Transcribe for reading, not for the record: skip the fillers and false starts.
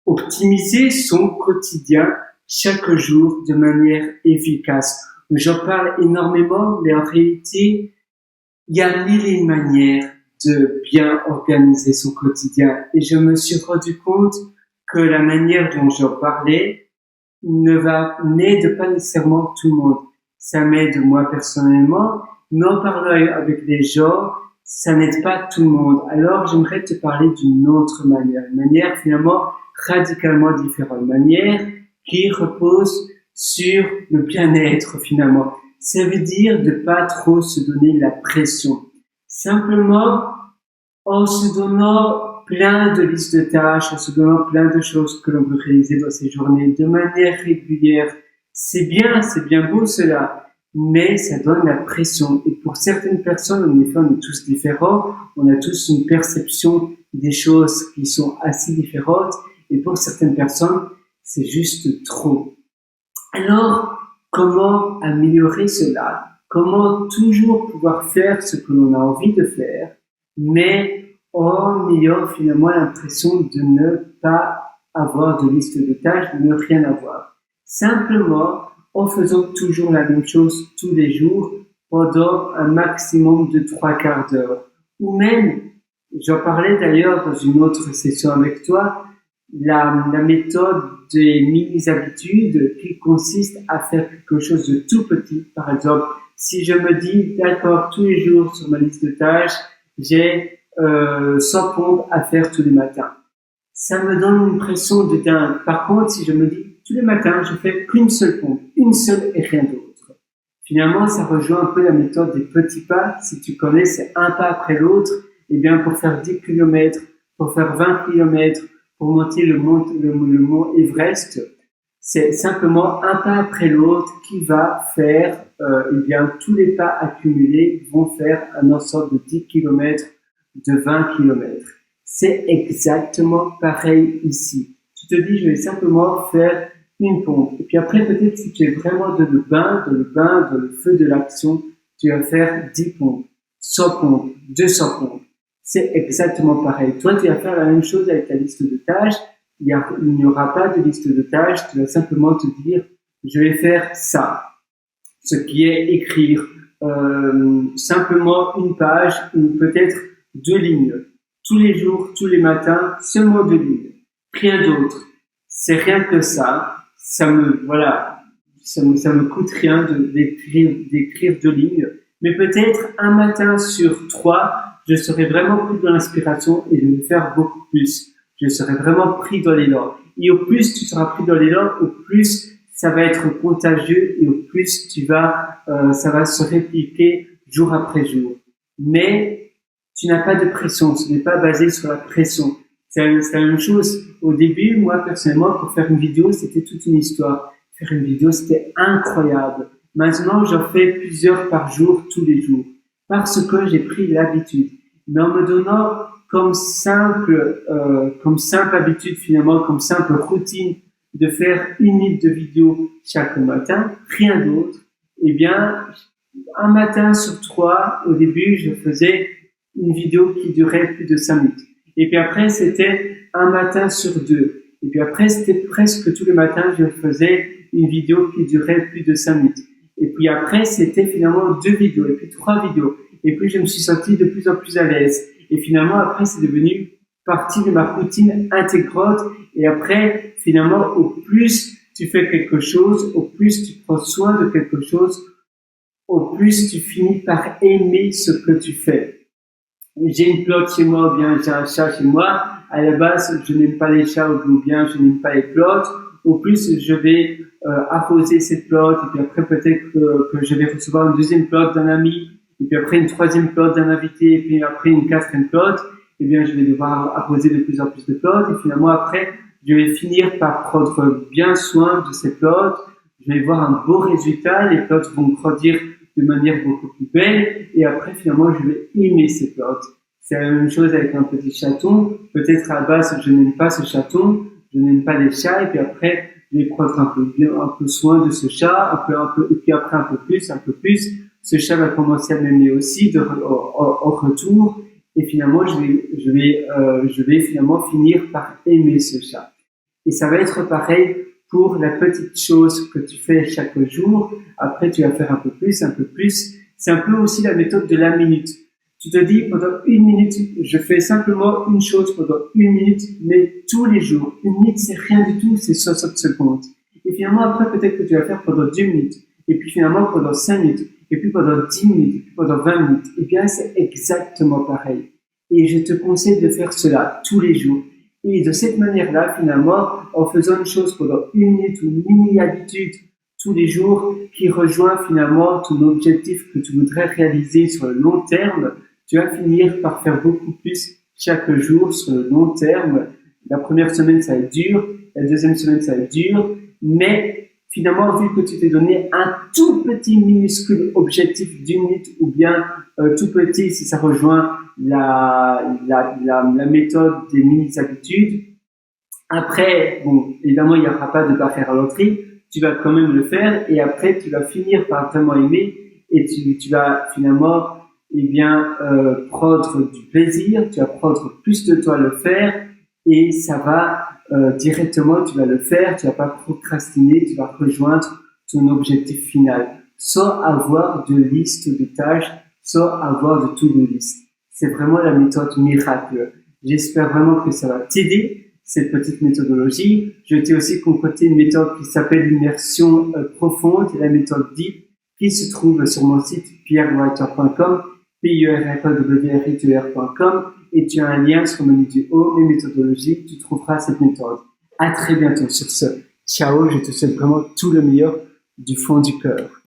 optimiser son quotidien chaque jour de manière efficace. J'en parle énormément, mais en réalité, il y a mille et une manières de bien organiser son quotidien. Et je me suis rendu compte que la manière dont j'en parlais n'aide pas nécessairement tout le monde. Ça m'aide moi personnellement, mais en parlant avec les gens, ça n'aide pas tout le monde. Alors, j'aimerais te parler d'une autre manière, une manière finalement radicalement différente, une manière qui repose sur le bien-être finalement. Ça veut dire de pas trop se donner la pression. Simplement, en se donnant plein de listes de tâches, en se donnant plein de choses que l'on veut réaliser dans ces journées de manière régulière. C'est bien beau cela, mais ça donne la pression. Et pour certaines personnes, en effet, on est tous différents, on a tous une perception des choses qui sont assez différentes, et pour certaines personnes, c'est juste trop. Alors, comment améliorer cela? Comment toujours pouvoir faire ce que l'on a envie de faire, mais en ayant finalement l'impression de ne pas avoir de liste de tâches, de ne rien avoir. Simplement, en faisant toujours la même chose tous les jours pendant un maximum de 3/4 d'heure. Ou même, j'en parlais d'ailleurs dans une autre session avec toi, la méthode des mini-habitudes qui consiste à faire quelque chose de tout petit. Par exemple, si je me dis, d'accord, tous les jours sur ma liste de tâches, j'ai 100 pompes à faire tous les matins. Ça me donne une pression de dingue. Par contre, si je me dis, tous les matins, je fais qu'une seule pompe, une seule et rien d'autre. Finalement, ça rejoint un peu la méthode des petits pas. Si tu connais, c'est un pas après l'autre. Eh bien, pour faire 10 km, pour faire 20 km, pour monter le mont Everest, c'est simplement un pas après l'autre qui va faire, eh bien, tous les pas accumulés vont faire un ensemble de 10 km, de 20 km. C'est exactement pareil ici. Tu te dis, je vais simplement faire une pompe. Et puis après, peut-être si tu es vraiment dans le feu de l'action, tu vas faire 10 pompes, 100 pompes, 200 pompes. C'est exactement pareil. Toi, tu vas faire la même chose avec ta liste de tâches. Il n'y aura pas de liste de tâches. Tu vas simplement te dire, je vais faire ça. Ce qui est écrire simplement une page ou peut-être 2 lignes. Tous les jours, tous les matins, seulement 2 lignes. Rien d'autre. C'est rien que ça. Ça me coûte rien d'écrire 2 lignes. Mais peut-être un matin sur 3, je serai vraiment pris dans l'inspiration et je vais faire beaucoup plus. Je serai vraiment pris dans l'élan. Et au plus tu seras pris dans l'élan, au plus ça va être contagieux et au plus ça va se répliquer jour après jour. Mais tu n'as pas de pression. Ce n'est pas basé sur la pression. C'est la même chose. Au début, moi, personnellement, pour faire une vidéo, c'était toute une histoire. Faire une vidéo, c'était incroyable. Maintenant, j'en fais plusieurs par jour, tous les jours. Parce que j'ai pris l'habitude. Mais en me donnant comme simple habitude finalement, comme simple routine de faire 1 minute de vidéo chaque matin, rien d'autre, eh bien, un matin sur 3, au début, je faisais une vidéo qui durait plus de 5 minutes. Et puis après, c'était un matin sur 2. Et puis après, c'était presque tous les matins, je faisais une vidéo qui durait plus de 5 minutes. Et puis après, c'était finalement 2 vidéos, et puis 3 vidéos. Et puis, je me suis senti de plus en plus à l'aise. Et finalement, après, c'est devenu partie de ma routine intégrante. Et après, finalement, au plus tu fais quelque chose, au plus tu prends soin de quelque chose, au plus tu finis par aimer ce que tu fais. J'ai une plante chez moi, ou bien j'ai un chat chez moi. À la base, je n'aime pas les chats, ou bien je n'aime pas les plantes. Au plus, je vais arroser cette plante. Et puis après, peut-être que je vais recevoir une deuxième plante d'un ami. Et puis après, une troisième plante d'un invité. Et puis après, une quatrième plante. Eh bien, je vais devoir arroser de plus en plus de plantes. Et finalement, après, je vais finir par prendre bien soin de ces plantes. Je vais voir un beau résultat. Les plantes vont grandir de manière beaucoup plus belle. Et après, finalement, je vais aimer ces plantes. C'est la même chose avec un petit chaton. Peut-être à la base, je n'aime pas ce chaton. Je n'aime pas les chats. Et puis après, je vais prendre un peu soin de ce chat. Et puis après, un peu plus. Ce chat va commencer à m'aimer aussi en retour. Et finalement, je vais finalement finir par aimer ce chat. Et ça va être pareil pour la petite chose que tu fais chaque jour. Après, tu vas faire un peu plus, un peu plus. C'est un peu aussi la méthode de la minute. Tu te dis, pendant 1 minute, je fais simplement une chose pendant 1 minute, mais tous les jours. 1 minute, c'est rien du tout, c'est 60 secondes. Et finalement, après, peut-être que tu vas faire pendant 2 minutes. Et puis finalement, pendant 5 minutes. Et puis pendant 10 minutes. Et puis pendant 20 minutes. Et bien, c'est exactement pareil. Et je te conseille de faire cela tous les jours. Et de cette manière-là, finalement, en faisant une chose pendant 1 minute ou une mini-habitude tous les jours qui rejoint finalement ton objectif que tu voudrais réaliser sur le long terme, tu vas finir par faire beaucoup plus chaque jour sur le long terme. La première semaine, ça va être dur. La deuxième semaine, ça va être dur. Mais finalement, vu que tu t'es donné un tout petit minuscule objectif d'1 minute ou bien tout petit si ça rejoint la méthode des mini-habitudes, après, bon, évidemment, il n'y aura pas de barrière à l'entrée, tu vas quand même le faire et après, tu vas finir par vraiment aimer et tu vas finalement, prendre du plaisir, tu vas prendre plus de temps à le faire et ça va directement, tu vas le faire, tu vas pas procrastiner, tu vas rejoindre ton objectif final sans avoir de liste de tâches, sans avoir de to-do list. C'est vraiment la méthode miracle. J'espère vraiment que ça va t'aider, cette petite méthodologie. Je t'ai aussi concocté une méthode qui s'appelle l'immersion profonde, la méthode DEEP, qui se trouve sur mon site pierrewriter.com, pierrewriter.com, et tu as un lien sur le menu du haut, les méthodologies, tu trouveras cette méthode. À très bientôt sur ce. Ciao, je te souhaite vraiment tout le meilleur du fond du cœur.